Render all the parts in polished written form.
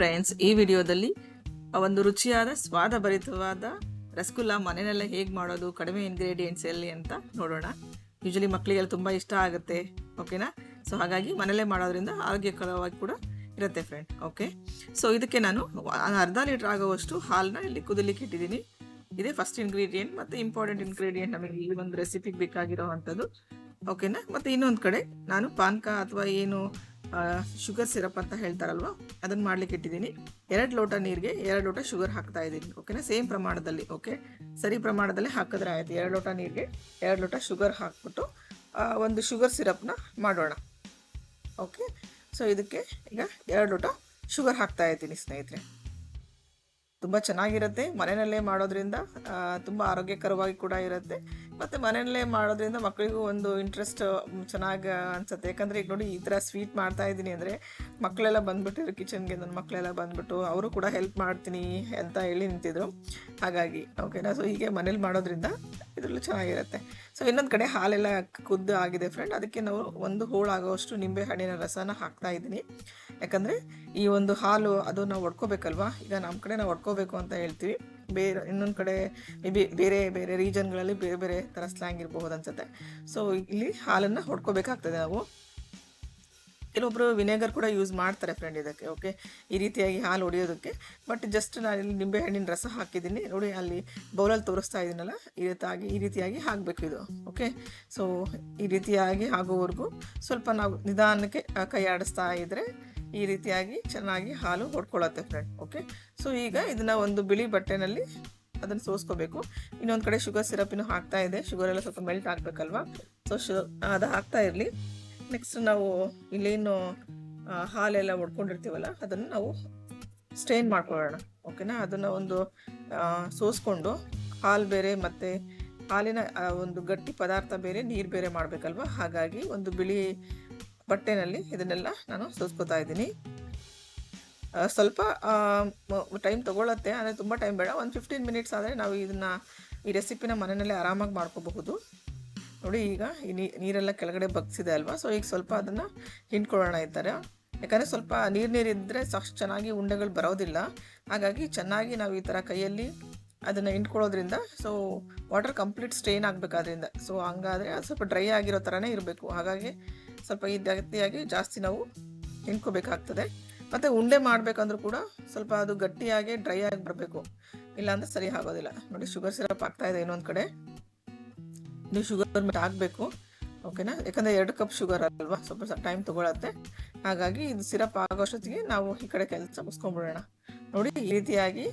Friends, ಈ ವಿಡಿಯೋದಲ್ಲಿ ಒಂದು ರುಚಿಯಾದ ಸ್ವಾದಭರಿತವಾದ ರಸಗುಲ್ಲ ಮನೆಯಲ್ಲೇ ಹೇಗೆ ಮಾಡೋದು, ಕಡಿಮೆ ಇಂಗ್ರೀಡಿಯೆಂಟ್ಸ್ ಎಲ್ಲಿ ಅಂತ ನೋಡೋಣ. ಯೂಶಲಿ ಮಕ್ಕಳಿಗೆಲ್ಲ ತುಂಬ ಇಷ್ಟ ಆಗುತ್ತೆ. ಓಕೆನಾ? ಸೊ ಹಾಗಾಗಿ ಮನೆಯಲ್ಲೇ ಮಾಡೋದ್ರಿಂದ ಆರೋಗ್ಯಕರವಾಗಿ ಕೂಡ ಇರುತ್ತೆ ಫ್ರೆಂಡ್. ಓಕೆ, ಸೊ ಇದಕ್ಕೆ ನಾನು ಅರ್ಧ ಲೀಟ್ರ್ ಆಗುವಷ್ಟು ಹಾಲನ್ನ ಇಲ್ಲಿ ಕುದಿಲಿಕ್ಕೆ ಇಟ್ಟಿದ್ದೀನಿ. ಇದೇ ಫಸ್ಟ್ ಇಂಗ್ರೀಡಿಯೆಂಟ್ ಮತ್ತು ಇಂಪಾರ್ಟೆಂಟ್ ಇಂಗ್ರೀಡಿಯೆಂಟ್ ನಮಗೆ ಈ ಒಂದು ರೆಸಿಪಿಗೆ ಬೇಕಾಗಿರೋ ಅಂಥದ್ದು. ಓಕೆನಾ? ಮತ್ತು ಇನ್ನೊಂದು ಕಡೆ ನಾನು ಪಾನಕ ಅಥವಾ ಏನು ಶುಗರ್ ಸಿರಪ್ ಅಂತ ಹೇಳ್ತಾರಲ್ವ, ಅದನ್ನು ಮಾಡ್ಲಿಕ್ಕೆ ಇಟ್ಟಿದ್ದೀನಿ. 2 ಲೋಟ ನೀರಿಗೆ 2 ಲೋಟ ಶುಗರ್ ಹಾಕ್ತಾ ಇದ್ದೀನಿ. ಓಕೆನಾ? ಸೇಮ್ ಪ್ರಮಾಣದಲ್ಲಿ. ಓಕೆ, ಸರಿ ಪ್ರಮಾಣದಲ್ಲಿ ಹಾಕಿದ್ರೆ ಆಯ್ತು. 2 ಲೋಟ ನೀರಿಗೆ 2 ಲೋಟ ಶುಗರ್ ಹಾಕ್ಬಿಟ್ಟು ಒಂದು ಶುಗರ್ ಸಿರಪ್ನ ಮಾಡೋಣ. ಓಕೆ, ಸೊ ಇದಕ್ಕೆ ಈಗ 2 ಲೋಟ ಶುಗರ್ ಹಾಕ್ತಾ ಇದ್ದೀನಿ ಸ್ನೇಹಿತರೆ. ತುಂಬ ಚೆನ್ನಾಗಿರುತ್ತೆ. ಮನೆಯಲ್ಲೇ ಮಾಡೋದ್ರಿಂದ ತುಂಬ ಆರೋಗ್ಯಕರವಾಗಿ ಕೂಡ ಇರುತ್ತೆ. ಮತ್ತು ಮನೆಯಲ್ಲೇ ಮಾಡೋದ್ರಿಂದ ಮಕ್ಕಳಿಗೂ ಒಂದು ಇಂಟ್ರೆಸ್ಟ್ ಚೆನ್ನಾಗಿ ಅನಿಸುತ್ತೆ. ಯಾಕಂದರೆ ಈಗ ನೋಡಿ, ಈ ಥರ ಸ್ವೀಟ್ ಮಾಡ್ತಾ ಇದ್ದೀನಿ ಅಂದರೆ ಮಕ್ಕಳೆಲ್ಲ ಬಂದುಬಿಟ್ಟಿದ್ರು ಕಿಚನ್ಗೆ. ನನ್ನ ಮಕ್ಕಳೆಲ್ಲ ಬಂದುಬಿಟ್ಟು ಅವರು ಕೂಡ ಹೆಲ್ಪ್ ಮಾಡ್ತೀನಿ ಅಂತ ಹೇಳಿ ನಿಂತಿದ್ರು. ಹಾಗಾಗಿ ಓಕೆನಾ? ಸೊ ಹೀಗೆ ಮನೇಲಿ ಮಾಡೋದ್ರಿಂದ ಇದರಲ್ಲೂ ಚೆನ್ನಾಗಿರುತ್ತೆ. ಸೊ ಇನ್ನೊಂದು ಕಡೆ ಹಾಲೆಲ್ಲ ಕುದ್ದು ಆಗಿದೆ ಫ್ರೆಂಡ್. ಅದಕ್ಕೆ ನಾವು ಒಂದು ಹೋಳಾಗೋಷ್ಟು ನಿಂಬೆ ಹಣ್ಣಿನ ರಸನ ಹಾಕ್ತಾ ಇದ್ದೀನಿ. ಯಾಕಂದರೆ ಈ ಒಂದು ಹಾಲು ಅದು ನಾವು ಒಡ್ಕೋಬೇಕಲ್ವಾ. ಈಗ ನಮ್ಮ ಕಡೆ ನಾವು ಒಡ್ಕೋಬೇಕು ಅಂತ ಹೇಳ್ತೀವಿ, ಬೇರೆ ಇನ್ನೊಂದು ಕಡೆ ಮೇ ಬಿ ಬೇರೆ ಬೇರೆ ರೀಜನ್ಗಳಲ್ಲಿ ಬೇರೆ ಬೇರೆ ಥರ ಸ್ಲ್ಯಾಂಗ್ ಇರಬಹುದು ಅನ್ಸುತ್ತೆ. ಸೊ ಇಲ್ಲಿ ಹಾಲನ್ನು ಹೊಡ್ಕೋಬೇಕಾಗ್ತದೆ ನಾವು. ಕೆಲವೊಬ್ಬರು ವಿನೆಗರ್ ಕೂಡ ಯೂಸ್ ಮಾಡ್ತಾರೆ ಫ್ರೆಂಡ್ ಇದಕ್ಕೆ. ಓಕೆ, ಈ ರೀತಿಯಾಗಿ ಹಾಲು ಹೊಡೆಯೋದಕ್ಕೆ. ಬಟ್ ಜಸ್ಟ್ ನಾನು ಇಲ್ಲಿ ನಿಂಬೆ ಹಣ್ಣಿನ ರಸ ಹಾಕಿದ್ದೀನಿ ನೋಡಿ, ಅಲ್ಲಿ ಬೌಲಲ್ಲಿ ತೋರಿಸ್ತಾ ಇದ್ದೀನಲ್ಲ, ಈ ರೀತಿಯಾಗಿ ಹಾಕಬೇಕು ಇದು. ಓಕೆ, ಸೊ ಈ ರೀತಿಯಾಗಿ ಆಗೋವರೆಗೂ ಸ್ವಲ್ಪ ನಾವು ನಿಧಾನಕ್ಕೆ ಕೈ ಆಡಿಸ್ತಾ ಇದ್ದರೆ ಈ ರೀತಿಯಾಗಿ ಚೆನ್ನಾಗಿ ಹಾಲು ಹೊಡ್ಕೊಳ್ಳುತ್ತೆ ಫ್ರೆಂಡ್. ಓಕೆ, ಸೊ ಈಗ ಇದನ್ನು ಒಂದು ಬಿಳಿ ಬಟ್ಟೆನಲ್ಲಿ ಅದನ್ನು ಸೋಸ್ಕೋಬೇಕು. ಇನ್ನೊಂದು ಕಡೆ ಶುಗರ್ ಸಿರಪಿನೂ ಹಾಕ್ತಾ ಇದೆ. ಶುಗರ್ ಎಲ್ಲ ಸ್ವಲ್ಪ ಮೆಲ್ಟ್ ಆಗಬೇಕಲ್ವಾ. ಸೊ ಅದು ಹಾಕ್ತಾ ಇರಲಿ. ನೆಕ್ಸ್ಟ್ ನಾವು ಇಲ್ಲೇನು ಹಾಲೆಲ್ಲ ಹೊಡ್ಕೊಂಡಿರ್ತೀವಲ್ಲ ಅದನ್ನು ನಾವು ಸ್ಟ್ರೈನ್ ಮಾಡ್ಕೊಳ್ಳೋಣ. ಓಕೆನಾ? ಅದನ್ನು ಒಂದು ಸೋಸ್ಕೊಂಡು ಹಾಲು ಬೇರೆ ಮತ್ತು ಹಾಲಿನ ಒಂದು ಗಟ್ಟಿ ಪದಾರ್ಥ ಬೇರೆ, ನೀರು ಬೇರೆ ಮಾಡಬೇಕಲ್ವ. ಹಾಗಾಗಿ ಒಂದು ಬಿಳಿ ಬಟ್ಟೆನಲ್ಲಿ ಇದನ್ನೆಲ್ಲ ನಾನು ಸೋಸ್ಕೋತಾ ಇದ್ದೀನಿ. ಸ್ವಲ್ಪ ಟೈಮ್ ತೊಗೊಳತ್ತೆ, ಅಂದರೆ ತುಂಬ ಟೈಮ್ ಬೇಡ. ಒಂದು 15 ಮಿನಿಟ್ಸ್ ಆದರೆ ನಾವು ಈ ರೆಸಿಪಿನ ಮನೆಯಲ್ಲೇ ಆರಾಮಾಗಿ ಮಾಡ್ಕೋಬಹುದು. ನೋಡಿ, ಈಗ ಈ ನೀರೆಲ್ಲ ಕೆಳಗಡೆ ಬಗ್ಸಿದೆ ಅಲ್ವಾ. ಸೊ ಈಗ ಸ್ವಲ್ಪ ಅದನ್ನು ಹಿಂಡ್ಕೊಳ್ಳೋಣ ಈ ಥರ. ಯಾಕಂದರೆ ಸ್ವಲ್ಪ ನೀರಿದ್ದರೆ ಅಷ್ಟು ಚೆನ್ನಾಗಿ ಉಂಡೆಗಳು ಬರೋದಿಲ್ಲ. ಹಾಗಾಗಿ ಚೆನ್ನಾಗಿ ನಾವು ಈ ಥರ ಕೈಯಲ್ಲಿ ಅದನ್ನು ಹಿಂಡ್ಕೊಳ್ಳೋದ್ರಿಂದ ಸೊ ವಾಟರ್ ಕಂಪ್ಲೀಟ್ ಸ್ಟ್ರೈನ್ ಆಗಬೇಕಾದ್ರಿಂದ. ಸೊ ಹಂಗಾದರೆ ಅದು ಸ್ವಲ್ಪ ಡ್ರೈ ಆಗಿರೋ ಥರನೇ ಇರಬೇಕು. ಹಾಗಾಗಿ ಸ್ವಲ್ಪ ಈ ಗಟ್ಟಿಯಾಗಿ ಜಾಸ್ತಿ ನಾವು ಹಿಂಡ್ಕೋಬೇಕಾಗ್ತದೆ. ಮತ್ತು ಉಂಡೆ ಮಾಡಬೇಕಂದ್ರೂ ಕೂಡ ಸ್ವಲ್ಪ ಅದು ಗಟ್ಟಿಯಾಗಿ ಡ್ರೈ ಆಗಿ ಬರಬೇಕು, ಇಲ್ಲಾಂದರೆ ಸರಿ ಆಗೋದಿಲ್ಲ. ನೋಡಿ, ಶುಗರ್ ಸಿರಪ್ ಆಗ್ತಾಯಿದೆ ಇನ್ನೊಂದು ಕಡೆ. ನೀವು ಶುಗರ್ ಮಿಟ್ ಆಗಬೇಕು. ಓಕೆನಾ? ಯಾಕಂದರೆ 2 ಕಪ್ ಶುಗರ್ ಅಲ್ವಾ, ಸ್ವಲ್ಪ ಟೈಮ್ ತೊಗೊಳತ್ತೆ. ಹಾಗಾಗಿ ಇದು ಸಿರಪ್ ಆಗೋಷ್ಟೊತ್ತಿಗೆ ನಾವು ಈ ಕಡೆ ಕೆಲಸ ಮುಗಿಸ್ಕೊಂಡ್ಬಿಡೋಣ. ನೋಡಿ, ಈ ರೀತಿಯಾಗಿ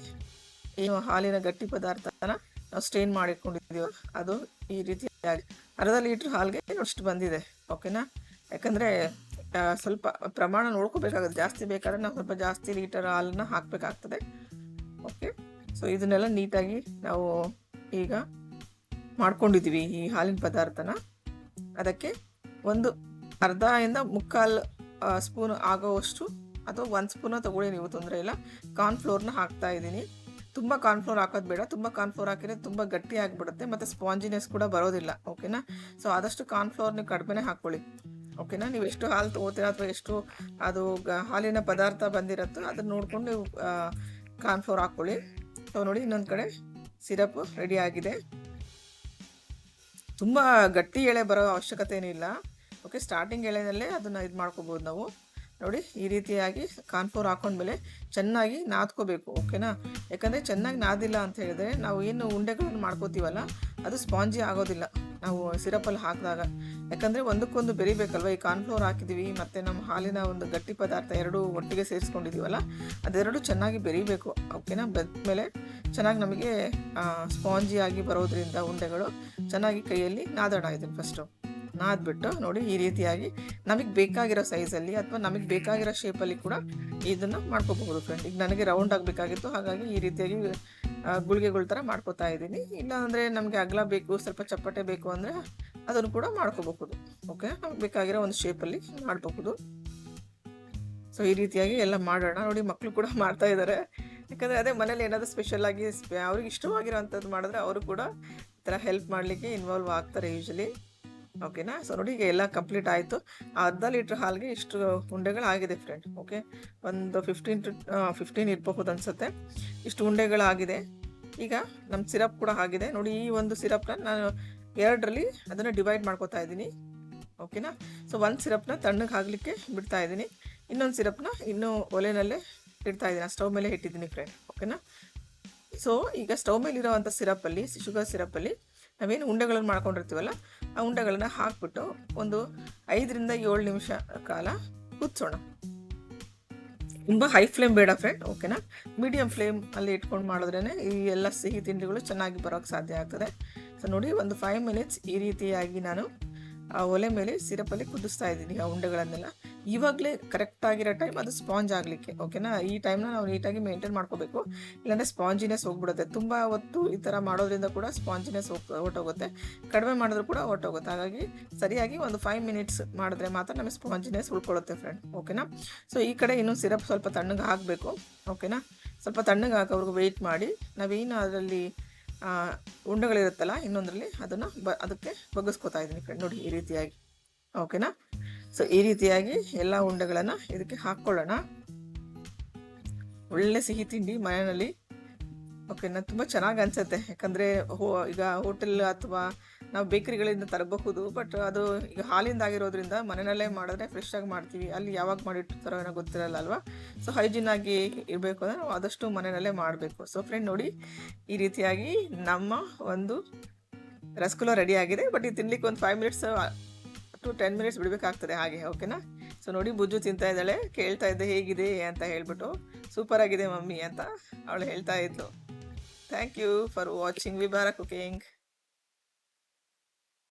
ಏನು ಹಾಲಿನ ಗಟ್ಟಿ ಪದಾರ್ಥನ ನಾವು ಸ್ಟ್ರೈನ್ ಮಾಡಿಟ್ಕೊಂಡಿದ್ದೀವೋ ಅದು ಈ ರೀತಿಯಾಗಿ ಅರ್ಧ ಲೀಟ್ರ್ ಹಾಲಿಗೆ ಅಷ್ಟು ಬಂದಿದೆ. ಓಕೆನಾ? ಯಾಕಂದರೆ ಸ್ವಲ್ಪ ಪ್ರಮಾಣ ನೋಡ್ಕೋಬೇಕಾಗುತ್ತೆ. ಜಾಸ್ತಿ ಬೇಕಾದ್ರೆ ನಾವು ಸ್ವಲ್ಪ ಜಾಸ್ತಿ ಲೀಟರ್ ಹಾಲನ್ನು ಹಾಕಬೇಕಾಗ್ತದೆ. ಓಕೆ, ಸೊ ಇದನ್ನೆಲ್ಲ ನೀಟಾಗಿ ನಾವು ಈಗ ಮಾಡ್ಕೊಂಡಿದ್ದೀವಿ ಈ ಹಾಲಿನ ಪದಾರ್ಥನ. ಅದಕ್ಕೆ ಒಂದು ಅರ್ಧದಿಂದ 3/4 ಸ್ಪೂನ್ ಆಗೋವಷ್ಟು ಅಥವಾ 1 ಸ್ಪೂನ ತೊಗೊಳ್ಳಿ, ನೀವು ತೊಂದರೆ ಇಲ್ಲ. ಕಾರ್ನ್ಫ್ಲೋರ್ನ ಹಾಕ್ತಾ ಇದ್ದೀನಿ. ತುಂಬ ಕಾರ್ನ್ಫ್ಲೋರ್ ಹಾಕೋದು ಬೇಡ. ತುಂಬ ಕಾರ್ನ್ಫ್ಲೋರ್ ಹಾಕಿದ್ರೆ ತುಂಬ ಗಟ್ಟಿ ಆಗಿಬಿಡುತ್ತೆ ಮತ್ತು ಸ್ಪಾಂಜಿನೆಸ್ ಕೂಡ ಬರೋದಿಲ್ಲ. ಓಕೆನಾ? ಸೊ ಆದಷ್ಟು ಕಾರ್ನ್ಫ್ಲೋರ್ ನೀವು ಕಡಿಮೆನೇ ಹಾಕ್ಕೊಳ್ಳಿ. ಓಕೆನಾ? ನೀವು ಎಷ್ಟು ಹಾಲು ತೊಗೋತೀರಾ ಅಥವಾ ಎಷ್ಟು ಅದು ಹಾಲಿನ ಪದಾರ್ಥ ಬಂದಿರುತ್ತೋ ಅದನ್ನು ನೋಡ್ಕೊಂಡು ನೀವು ಕಾರ್ನ್ಫ್ಲೋರ್ ಹಾಕ್ಕೊಳ್ಳಿ. ಸೊ ನೋಡಿ, ಇನ್ನೊಂದು ಕಡೆ ಸಿರಪ್ ರೆಡಿ ಆಗಿದೆ. ತುಂಬ ಗಟ್ಟಿ ಎಳೆ ಬರೋ ಅವಶ್ಯಕತೆ ಏನಿಲ್ಲ. ಓಕೆ, ಸ್ಟಾರ್ಟಿಂಗ್ ಎಳೆನಲ್ಲೇ ಅದನ್ನು ಇದು ಮಾಡ್ಕೋಬೋದು ನಾವು. ನೋಡಿ, ಈ ರೀತಿಯಾಗಿ ಕಾರ್ನ್ಫ್ಲೋರ್ ಹಾಕೊಂಡ್ಮೇಲೆ ಚೆನ್ನಾಗಿ ನಾದ್ಕೋಬೇಕು. ಓಕೆನಾ? ಯಾಕಂದರೆ ಚೆನ್ನಾಗಿ ನಾದಿಲ್ಲ ಅಂತ ಹೇಳಿದ್ರೆ ನಾವು ಏನು ಉಂಡೆಗಳನ್ನು ಮಾಡ್ಕೋತೀವಲ್ಲ ಅದು ಸ್ಪಾಂಜಿ ಆಗೋದಿಲ್ಲ ನಾವು ಸಿರಪಲ್ಲಿ ಹಾಕಿದಾಗ. ಯಾಕಂದರೆ ಒಂದಕ್ಕೊಂದು ಬೆರಿಬೇಕಲ್ವ. ಈ ಕಾರ್ನ್ಫ್ಲೋರ್ ಹಾಕಿದ್ದೀವಿ ಮತ್ತು ನಮ್ಮ ಹಾಲಿನ ಒಂದು ಗಟ್ಟಿ ಪದಾರ್ಥ ಎರಡೂ ಒಟ್ಟಿಗೆ ಸೇರಿಸ್ಕೊಂಡಿದ್ದೀವಲ್ಲ, ಅದೆರಡು ಚೆನ್ನಾಗಿ ಬೆರಿಬೇಕು. ಓಕೆನಾ? ಬೆಂದಮೇಲೆ ಚೆನ್ನಾಗಿ ನಮಗೆ ಸ್ಪಾಂಜಿಯಾಗಿ ಬರೋದ್ರಿಂದ ಉಂಡೆಗಳು ಚೆನ್ನಾಗಿ ಕೈಯಲ್ಲಿ ನಾದೋಣ. ಇದನ್ನು ಫಸ್ಟು ನಾದ್ಬಿಟ್ಟು ನೋಡಿ, ಈ ರೀತಿಯಾಗಿ ನಮಗೆ ಬೇಕಾಗಿರೋ ಸೈಜಲ್ಲಿ ಅಥವಾ ನಮಗೆ ಬೇಕಾಗಿರೋ ಶೇಪಲ್ಲಿ ಕೂಡ ಇದನ್ನು ಮಾಡ್ಕೋಬಹುದು ಫ್ರೆಂಡ್. ಈಗ ನನಗೆ ರೌಂಡ್ ಆಗಬೇಕಾಗಿತ್ತು, ಹಾಗಾಗಿ ಈ ರೀತಿಯಾಗಿ ಗುಳಿಗೆಗಳ ಥರ ಮಾಡ್ಕೋತಾ ಇದ್ದೀನಿ. ಇಲ್ಲ ಅಂದರೆ ನಮಗೆ ಅಗಲ ಬೇಕು, ಸ್ವಲ್ಪ ಚಪ್ಪಟೆ ಬೇಕು ಅಂದರೆ ಅದನ್ನು ಕೂಡ ಮಾಡ್ಕೋಬಹುದು. ಓಕೆ, ನಮ್ಗೆ ಬೇಕಾಗಿರೋ ಒಂದು ಶೇಪಲ್ಲಿ ಮಾಡಬಹುದು. ಸೊ ಈ ರೀತಿಯಾಗಿ ಎಲ್ಲ ಮಾಡೋಣ. ನೋಡಿ, ಮಕ್ಕಳು ಕೂಡ ಮಾಡ್ತಾ ಇದ್ದಾರೆ. ಯಾಕಂದರೆ ಅದೇ ಮನೇಲಿ ಏನಾದರೂ ಸ್ಪೆಷಲಾಗಿ ಅವ್ರಿಗೆ ಇಷ್ಟವಾಗಿರೋ ಅಂಥದ್ದು ಮಾಡಿದ್ರೆ ಅವರು ಕೂಡ ಈ ಥರ ಹೆಲ್ಪ್ ಮಾಡಲಿಕ್ಕೆ ಇನ್ವಾಲ್ವ್ ಆಗ್ತಾರೆ ಯೂಶಲಿ. ಓಕೆನಾ. ಸೊ ನೋಡಿ ಈಗ ಎಲ್ಲ ಕಂಪ್ಲೀಟ್ ಆಯಿತು. ಅರ್ಧ ಲೀಟ್ರ್ ಹಾಲಿಗೆ ಇಷ್ಟು ಉಂಡೆಗಳಾಗಿದೆ ಫ್ರೆಂಡ್. ಓಕೆ, ಒಂದು 15 ಇರಬಹುದು ಅನಿಸುತ್ತೆ. ಇಷ್ಟು ಉಂಡೆಗಳಾಗಿದೆ. ಈಗ ನಮ್ಮ ಸಿರಪ್ ಕೂಡ ಆಗಿದೆ ನೋಡಿ. ಈ ಒಂದು ಸಿರಪ್ನ ನಾನು 2ರಲ್ಲಿ ಅದನ್ನು ಡಿವೈಡ್ ಮಾಡ್ಕೋತಾ ಇದ್ದೀನಿ. ಓಕೆನಾ. ಸೊ ಒಂದು ಸಿರಪ್ನ ತಣ್ಣಗೆ ಆಗಲಿಕ್ಕೆ ಬಿಡ್ತಾ ಇದ್ದೀನಿ, ಇನ್ನೊಂದು ಸಿರಪ್ನ ಇನ್ನೂ ಒಲೆನಲ್ಲೇ ಇಡ್ತಾ ಇದ್ದೀನಿ, ಸ್ಟವ್ ಮೇಲೆ ಇಟ್ಟಿದ್ದೀನಿ ಫ್ರೆಂಡ್. ಓಕೆನಾ. ಸೊ ಈಗ ಸ್ಟವ್ ಮೇಲೆ ಇರೋವಂಥ ಸಿರಪ್ಪಲ್ಲಿ, ಶುಗರ್ ಸಿರಪ್ಪಲ್ಲಿ ನಾವೇನು ಉಂಡೆಗಳನ್ನು ಮಾಡ್ಕೊಂಡಿರ್ತೀವಲ್ಲ ಆ ಉಂಡೆಗಳನ್ನು ಹಾಕ್ಬಿಟ್ಟು ಒಂದು 5ರಿಂದ 7 ನಿಮಿಷ ಕಾಲ ಕುದಿಸೋಣ. ತುಂಬ ಹೈ ಫ್ಲೇಮ್ ಬೇಡ ಫ್ರೆಂಡ್. ಓಕೆನಾ. ಮೀಡಿಯಂ ಫ್ಲೇಮ್ ಅಲ್ಲಿ ಇಟ್ಕೊಂಡು ಮಾಡಿದ್ರೇ ಈ ಎಲ್ಲ ಸಿಹಿ ತಿಂಡಿಗಳು ಚೆನ್ನಾಗಿ ಬರೋಕ್ಕೆ ಸಾಧ್ಯ ಆಗ್ತದೆ. ಸೊ ನೋಡಿ, ಒಂದು 5 ಮಿನಿಟ್ಸ್ ಈ ರೀತಿಯಾಗಿ ನಾನು ಆ ಒಲೆ ಮೇಲೆ ಸಿರಪಲ್ಲಿ ಕುದಿಸ್ತಾ ಇದ್ದೀನಿ ಆ ಉಂಡೆಗಳನ್ನೆಲ್ಲ. ಇವಾಗಲೇ ಕರೆಕ್ಟಾಗಿರೋ ಟೈಮ್ ಅದು ಸ್ಪಾಂಜ್ ಆಗಲಿಕ್ಕೆ. ಓಕೆನಾ. ಈ ಟೈಮ್ನ ನಾವು ನೀಟಾಗಿ ಮೇಂಟೈನ್ ಮಾಡ್ಕೋಬೇಕು, ಇಲ್ಲಾಂದರೆ ಸ್ಪಾಂಜಿನೆಸ್ ಹೋಗ್ಬಿಡುತ್ತೆ. ತುಂಬ ಹೊತ್ತು ಈ ಥರ ಮಾಡೋದ್ರಿಂದ ಕೂಡ ಸ್ಪಾಂಜಿನೆಸ್ ಹೊರಟೋಗುತ್ತೆ, ಕಡಿಮೆ ಮಾಡಿದ್ರು ಕೂಡ ಹೊರಟೋಗುತ್ತೆ. ಹಾಗಾಗಿ ಸರಿಯಾಗಿ ಒಂದು 5 ಮಿನಿಟ್ಸ್ ಮಾಡಿದ್ರೆ ಮಾತ್ರ ನಮಗೆ ಸ್ಪಾಂಜಿನೆಸ್ ಉಳ್ಕೊಳ್ಳುತ್ತೆ ಫ್ರೆಂಡ್. ಓಕೆನಾ. ಸೊ ಈ ಕಡೆ ಇನ್ನೂ ಸಿರಪ್ ಸ್ವಲ್ಪ ತಣ್ಣಗೆ ಹಾಕಬೇಕು. ಓಕೆನಾ. ಸ್ವಲ್ಪ ತಣ್ಣಗೆ ಹಾಕೋವ್ರಿಗೆ ವೆಯ್ಟ್ ಮಾಡಿ ನಾವೇನು ಅದರಲ್ಲಿ ಉಂಡೆಗಳಿರುತ್ತಲ್ಲ ಇನ್ನೊಂದರಲ್ಲಿ ಅದನ್ನು ಅದಕ್ಕೆ ಬಗ್ಗಿಸ್ಕೊತಾ ಇದ್ದೀನಿ ಫ್ರೆಂಡ್. ನೋಡಿ ಈ ರೀತಿಯಾಗಿ. ಓಕೆನಾ. ಸೊ ಈ ರೀತಿಯಾಗಿ ಎಲ್ಲ ಉಂಡೆಗಳನ್ನು ಇದಕ್ಕೆ ಹಾಕ್ಕೊಳ್ಳೋಣ. ಒಳ್ಳೆ ಸಿಹಿ ತಿಂಡಿ ಮನೆಯಲ್ಲಿ. ಓಕೆನಾ. ತುಂಬ ಚೆನ್ನಾಗಿ ಅನಿಸುತ್ತೆ, ಯಾಕಂದರೆ ಈಗ ಹೋಟೆಲ್ ಅಥವಾ ನಾವು ಬೇಕರಿಗಳಿಂದ ತರಬಹುದು, ಬಟ್ ಅದು ಈಗ ಹಾಲಿಂದ ಆಗಿರೋದ್ರಿಂದ ಮನೆಯಲ್ಲೇ ಮಾಡಿದ್ರೆ ಫ್ರೆಶ್ ಆಗಿ ಮಾಡ್ತೀವಿ. ಅಲ್ಲಿ ಯಾವಾಗ ಮಾಡಿರ್ತಾರೋ ಏನೋ ಗೊತ್ತಿರಲ್ಲ ಅಲ್ವಾ. ಸೊ ಹೈಜಿನ್ ಆಗಿ ಇರಬೇಕು ಅಂದರೆ ನಾವು ಆದಷ್ಟು ಮನೆಯಲ್ಲೇ ಮಾಡಬೇಕು. ಸೊ ಫ್ರೆಂಡ್ ನೋಡಿ, ಈ ರೀತಿಯಾಗಿ ನಮ್ಮ ಒಂದು ರಸಗುಲ್ಲ ರೆಡಿ ಆಗಿದೆ. ಬಟ್ ಇದು ತಿನ್ಲಿಕ್ಕೆ ಒಂದು 5 ಮಿನಿಟ್ಸ್ ಟು 10 ಮಿನಿಟ್ಸ್ ಬಿಡಬೇಕಾಗ್ತದೆ ಹಾಗೆ. ಓಕೆನಾ. ಸೊ ನೋಡಿ, ಬುಜ್ಜು ತಿಂತಾ ಇದ್ದಾಳೆ. ಕೇಳ್ತಾ ಇದ್ದೆ ಹೇಗಿದೆ ಅಂತ ಹೇಳ್ಬಿಟ್ಟು. ಸೂಪರ್ ಆಗಿದೆ ಮಮ್ಮಿ ಅಂತ ಅವಳು ಹೇಳ್ತಾ ಇದ್ಲು. ಥ್ಯಾಂಕ್ ಯು ಫಾರ್ ವಾಚಿಂಗ್ ವಿಭಾರ ಕುಕಿಂಗ್.